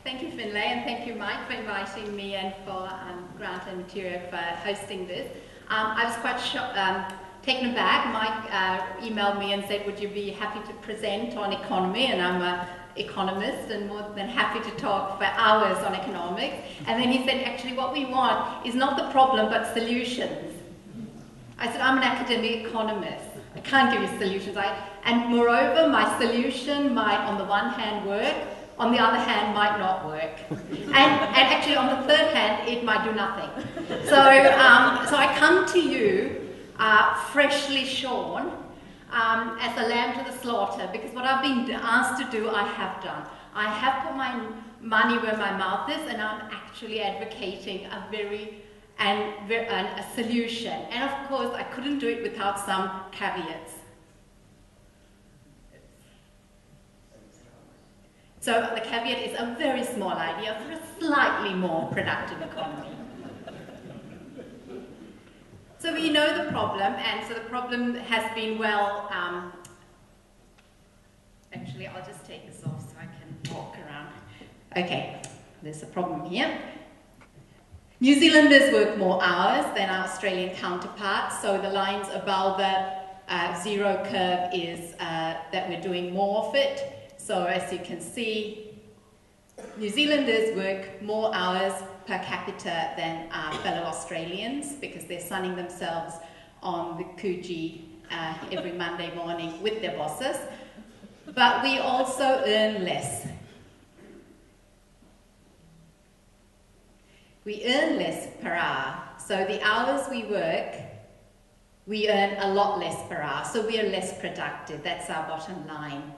Thank you, Finlay, and thank you, Mike, for inviting me and for Grant and Material for hosting this. I was quite taken aback. Mike emailed me and said, would you be happy to present on economy? And I'm an economist and more than happy to talk for hours on economics. And then he said, actually, what we want is not the problem, but solutions. I said, I'm an academic economist. I can't give you solutions. And moreover, my solution might, on the one hand, work, on the other hand, might not work. And actually, on the third hand, it might do nothing. So I come to you freshly shorn as a lamb to the slaughter, because what I've been asked to do, I have done. I have put my money where my mouth is, and I'm actually advocating a solution. And of course, I couldn't do it without some caveats. So the caveat is a very small idea for a slightly more productive economy. So we know the problem, and so the problem has been well... actually, I'll just take this off so I can walk around. Okay, there's a problem here. New Zealanders work more hours than our Australian counterparts, so the lines above the zero curve is that we're doing more of it. So as you can see, New Zealanders work more hours per capita than our fellow Australians because they're sunning themselves on the Coogee every Monday morning with their bosses. But we also earn less. We earn less per hour. So the hours we work, we earn a lot less per hour. So we are less productive. That's our bottom line.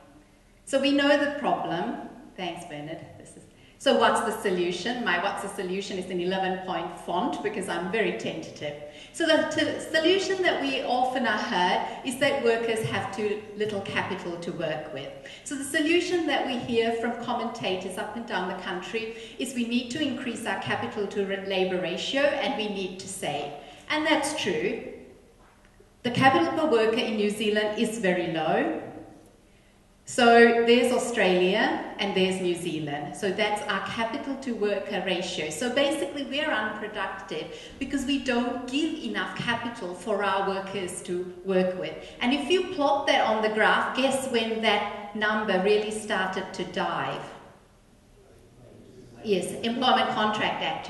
So we know the problem. Thanks, Bernard. So what's the solution? My what's the solution is an 11-point font because I'm very tentative. So the solution that we often are heard is that workers have too little capital to work with. So the solution that we hear from commentators up and down the country is we need to increase our capital to labour ratio and we need to save. And that's true. The capital per worker in New Zealand is very low. So there's Australia and there's New Zealand. So that's our capital to worker ratio. So basically we're unproductive because we don't give enough capital for our workers to work with. And if you plot that on the graph, guess when that number really started to dive? Yes, Employment Contract Act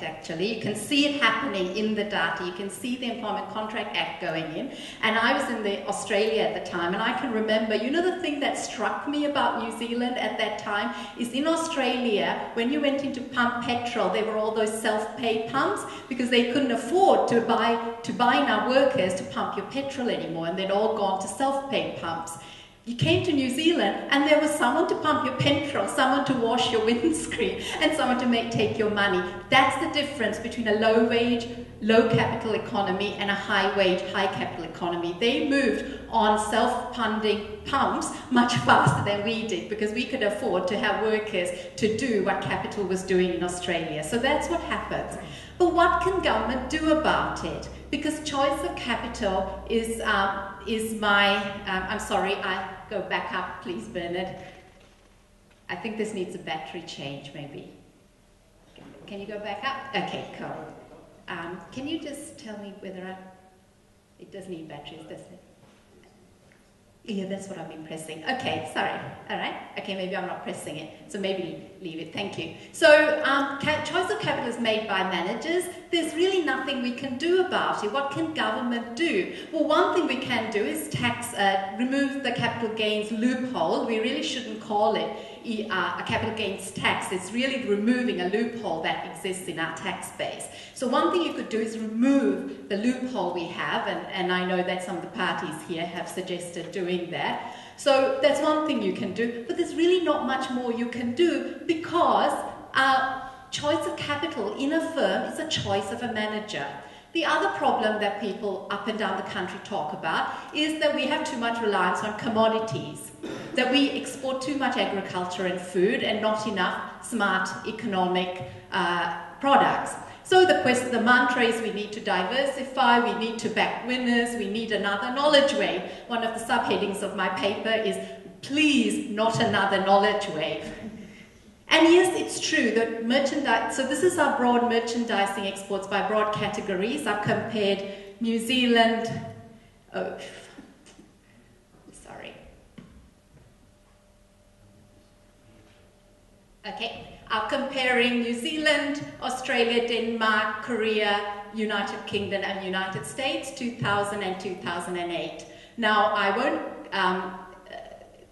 actually. You can see it happening in the data. You can see the Employment Contract Act going in. And I was in Australia at the time, and I can remember, you know, the thing that struck me about New Zealand at that time is in Australia, when you went in to pump petrol, there were all those self-pay pumps because they couldn't afford to buy now workers to pump your petrol anymore, and they'd all gone to self-pay pumps. You came to New Zealand and there was someone to pump your petrol, someone to wash your windscreen, and someone to take your money. That's the difference between a low-wage, low-capital economy and a high-wage, high-capital economy. They moved on self-funding pumps much faster than we did because we could afford to have workers to do what capital was doing in Australia. So that's what happens. But what can government do about it? Because choice of capital is my... I'm sorry, go back up, please, Bernard. I think this needs a battery change, maybe. Can you go back up? Okay, cool. Can you just tell me whether it does need batteries, doesn't it? Yeah, that's what I've been pressing. Okay, sorry. All right. Okay, maybe I'm not pressing it. So maybe leave it. Thank you. So choice of capital is made by managers. There's really nothing we can do about it. What can government do? Well, one thing we can do is remove the capital gains loophole. We really shouldn't call it a capital gains tax. It's really removing a loophole that exists in our tax base. So one thing you could do is remove the loophole we have, and I know that some of the parties here have suggested doing that. So that's one thing you can do, but there's really not much more you can do because our choice of capital in a firm is a choice of a manager. The other problem that people up and down the country talk about is that we have too much reliance on commodities, that we export too much agriculture and food and not enough smart economic products. So the mantra is we need to diversify, we need to back winners, we need another knowledge wave. One of the subheadings of my paper is, please, not another knowledge wave. And yes, it's true that merchandise, so this is our broad merchandising exports by broad categories. I've compared New Zealand, I'm comparing New Zealand, Australia, Denmark, Korea, United Kingdom and United States, 2000 and 2008. Now, I won't,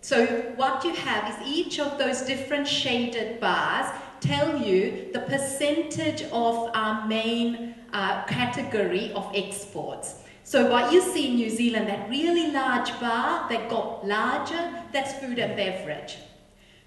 so what you have is each of those different shaded bars tell you the percentage of our main category of exports. So what you see in New Zealand, that really large bar that got larger, that's food and beverage.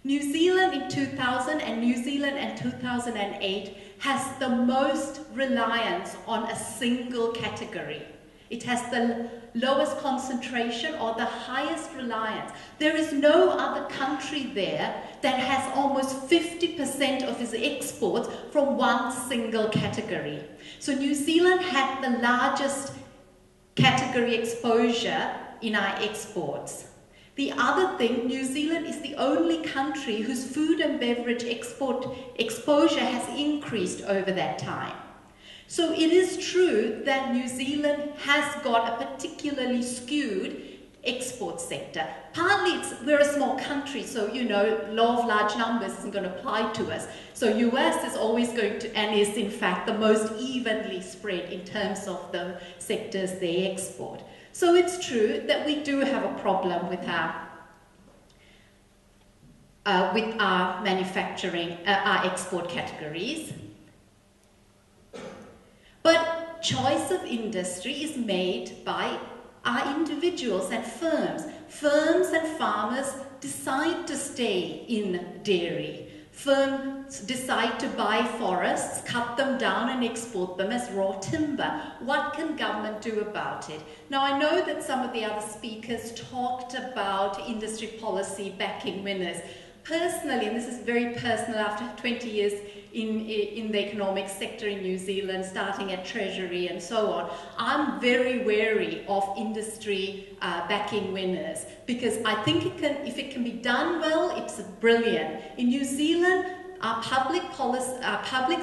New Zealand in 2000 and New Zealand in 2008 has the most reliance on a single category. It has the lowest concentration or the highest reliance. There is no other country there that has almost 50% of its exports from one single category. So New Zealand had the largest category exposure in our exports. The other thing, New Zealand is the only country whose food and beverage export exposure has increased over that time. So it is true that New Zealand has got a particularly skewed export sector. Partly we're a small country, so law of large numbers isn't going to apply to us. So US is always going to, and is in fact the most evenly spread in terms of the sectors they export. So it's true that we do have a problem with our manufacturing, our export categories. But choice of industry is made by our individuals and firms. Firms and farmers decide to stay in dairy. Firms decide to buy forests, cut them down and export them as raw timber. What can government do about it? Now, I know that some of the other speakers talked about industry policy backing winners. Personally, and this is very personal after 20 years in the economic sector in New Zealand, starting at Treasury and so on, I'm very wary of industry backing winners because I think if it can be done well, it's brilliant. In New Zealand, our public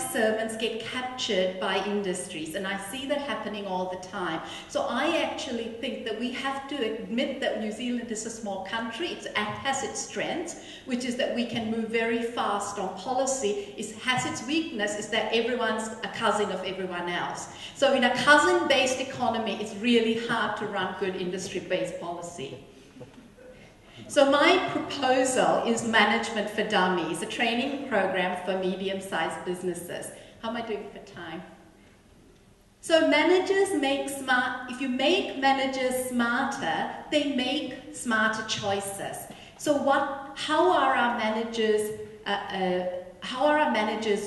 servants get captured by industries, and I see that happening all the time. So I actually think that we have to admit that New Zealand is a small country. It has its strengths, which is that we can move very fast on policy. It has its weakness, is that everyone's a cousin of everyone else. So in a cousin-based economy, it's really hard to run good industry-based policy. So my proposal is Management for Dummies, a training program for medium-sized businesses. How am I doing for time? So managers make smart, if you make managers smarter, they make smarter choices. So how are our managers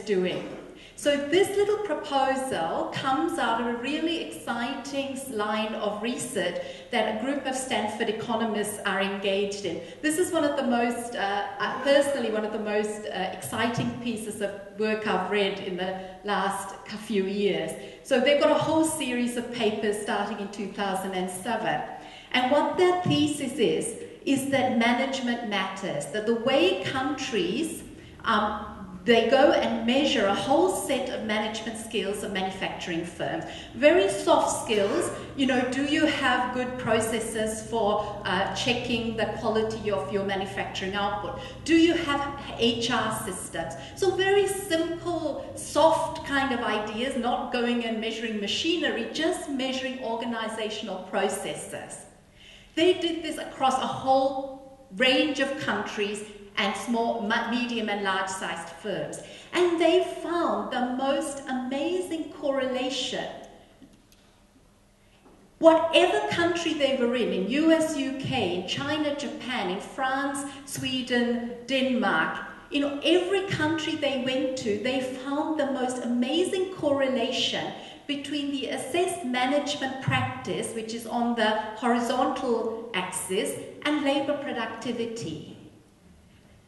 doing? So this little proposal comes out of a really exciting line of research that a group of Stanford economists are engaged in. This is one of the most, personally, one of the most exciting pieces of work I've read in the last few years. So they've got a whole series of papers starting in 2007. And what their thesis is that management matters, that the way countries they go and measure a whole set of management skills of manufacturing firms. Very soft skills, do you have good processes for checking the quality of your manufacturing output? Do you have HR systems? So very simple, soft kind of ideas, not going and measuring machinery, just measuring organizational processes. They did this across a whole range of countries and small, medium and large-sized firms. And they found the most amazing correlation. Whatever country they were in US, UK, in China, Japan, in France, Sweden, Denmark, in every country they went to, they found the most amazing correlation between the assessed management practice, which is on the horizontal axis, and labor productivity.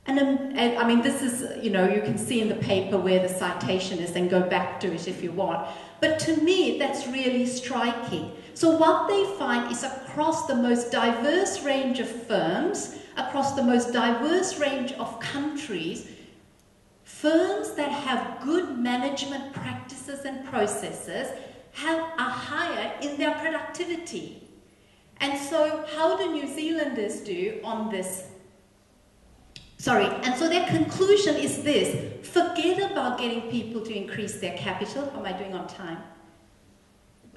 And I mean, this is, you can see in the paper where the citation is, and go back to it if you want. But to me, that's really striking. So what they find is across the most diverse range of firms, across the most diverse range of countries, firms that have good management practices and processes are higher in their productivity. And so how do New Zealanders do on this? And so their conclusion is this: forget about getting people to increase their capital. How am I doing on time?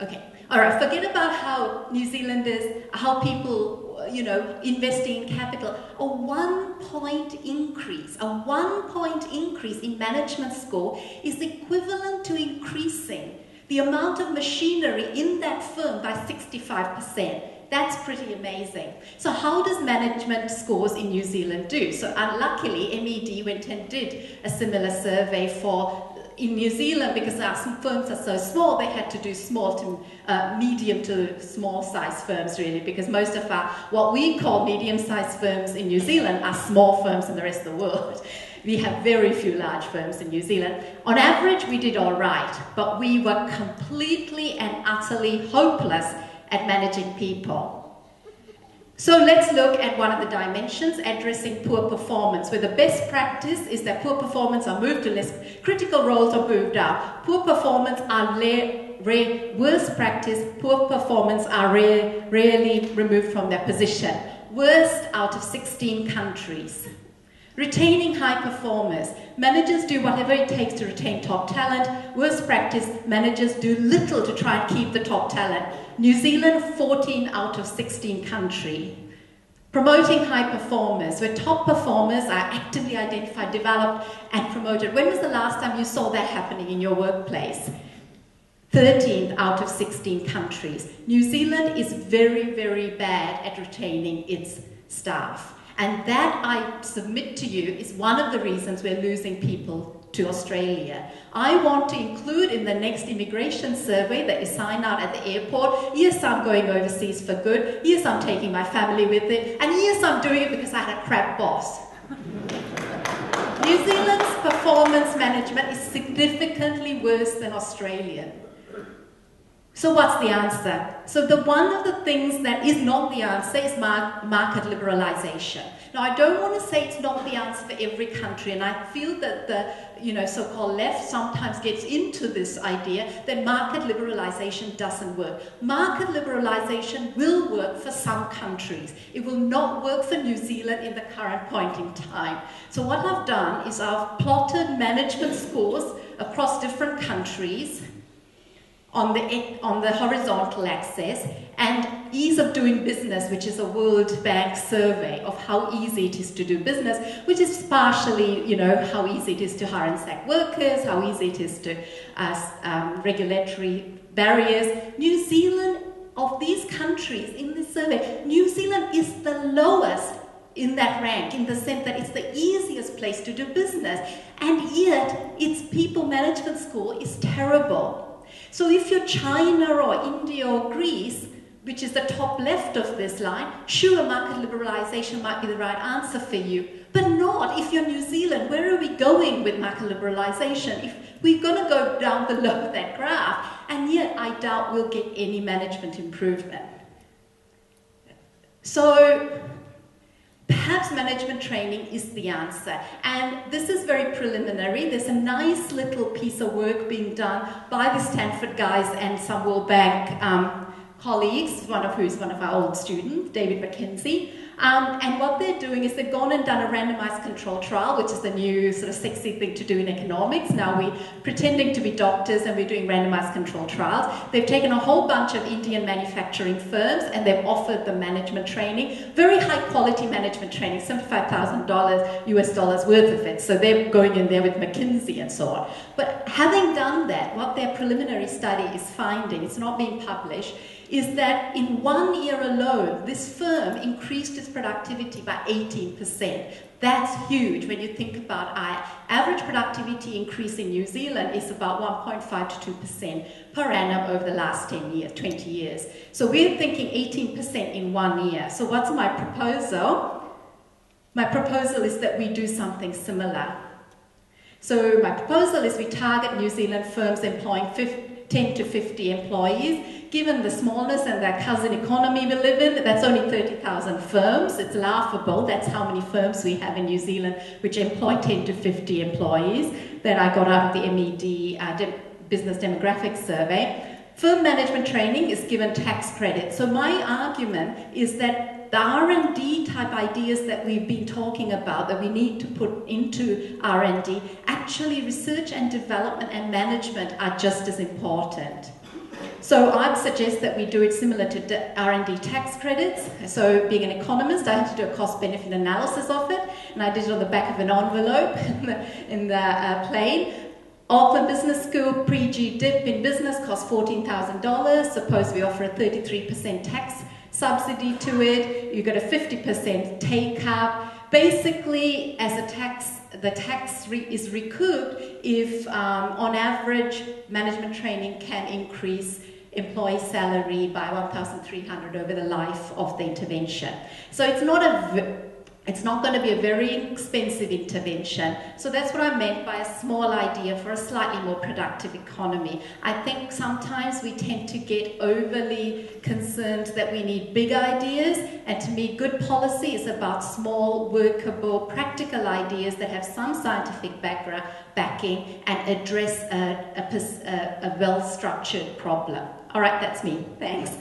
Okay, all right, forget about how New Zealanders, how people, investing in capital. A 1 point increase in management score is equivalent to increasing the amount of machinery in that firm by 65%. That's pretty amazing. So how does management scores in New Zealand do? So unluckily, MED went and did a similar survey in New Zealand, because our firms are so small, they had to do small to medium to small size firms, really, because most of what we call medium-sized firms in New Zealand are small firms in the rest of the world. We have very few large firms in New Zealand. On average, we did all right, but we were completely and utterly hopeless at managing people. So let's look at one of the dimensions, addressing poor performance, where the best practice is that poor performance are moved to less critical roles or moved out. Poor performance are worst practice, poor performance are rarely removed from their position. Worst out of 16 countries. Retaining high performers. Managers do whatever it takes to retain top talent. Worst practice, managers do little to try and keep the top talent. New Zealand, 14 out of 16 countries. Promoting high performers, where top performers are actively identified, developed, and promoted. When was the last time you saw that happening in your workplace? 13th out of 16 countries. New Zealand is very, very bad at retaining its staff. And that, I submit to you, is one of the reasons we're losing people to Australia. I want to include in the next immigration survey that you sign out at the airport, yes, I'm going overseas for good, yes, I'm taking my family with it, and yes, I'm doing it because I had a crap boss. New Zealand's performance management is significantly worse than Australian. So what's the answer? So one of the things that is not the answer is market liberalization. Now, I don't want to say it's not the answer for every country, and I feel that the so-called left sometimes gets into this idea that market liberalization doesn't work. Market liberalization will work for some countries. It will not work for New Zealand in the current point in time. So what I've done is I've plotted management scores across different countries on the horizontal axis, and ease of doing business, which is a World Bank survey of how easy it is to do business, which is partially, how easy it is to hire and sack workers, how easy it is to regulatory barriers. New Zealand, of these countries in this survey, New Zealand is the lowest in that rank, in the sense that it's the easiest place to do business, and yet its people management score is terrible. So if you're China or India or Greece, which is the top left of this line, sure, market liberalization might be the right answer for you, but not if you're New Zealand. Where are we going with market liberalization? If we're going to go down below that graph, and yet I doubt we'll get any management improvement. So perhaps management training is the answer. And this is very preliminary. There's a nice little piece of work being done by the Stanford guys and some World Bank colleagues, who's one of our old students, David McKenzie. And what they're doing is they've gone and done a randomized control trial, which is the new sort of sexy thing to do in economics. Now we're pretending to be doctors and we're doing randomized control trials. They've taken a whole bunch of Indian manufacturing firms and they've offered them management training, very high quality management training, $75,000 US dollars worth of it. So they're going in there with McKinsey and so on. But having done that, what their preliminary study is finding, it's not being published, is that in 1 year alone, this firm increased its productivity by 18%. That's huge when you think about our average productivity increase in New Zealand is about 1.5 to 2% per annum over the last 10 years, 20 years. So we're thinking 18% in 1 year. So what's my proposal? My proposal is that we do something similar. So my proposal is we target New Zealand firms employing 10 10 to 50 employees. Given the smallness and the cousin economy we live in, that's only 30,000 firms. It's laughable. That's how many firms we have in New Zealand which employ 10 to 50 employees. That I got out of the MED Business Demographics Survey. Firm management training is given tax credit. So my argument is that the R&D type ideas that we've been talking about, that we need to put into R&D, actually research and development and management are just as important. So I'd suggest that we do it similar to R&D tax credits. So being an economist, I had to do a cost-benefit analysis of it, and I did it on the back of an envelope in the plane. Oxford Business School pre-G dip in business costs $14,000. Suppose we offer a 33% tax subsidy to it. You get a 50% take-up. Basically, as a tax, the tax is recouped if, on average, management training can increase employee salary by $1,300 over the life of the intervention. So it's not going to be a very expensive intervention. So that's what I meant by a small idea for a slightly more productive economy. I think sometimes we tend to get overly concerned that we need big ideas, and to me good policy is about small, workable, practical ideas that have some scientific backing and address a well-structured problem. All right, that's me. Thanks.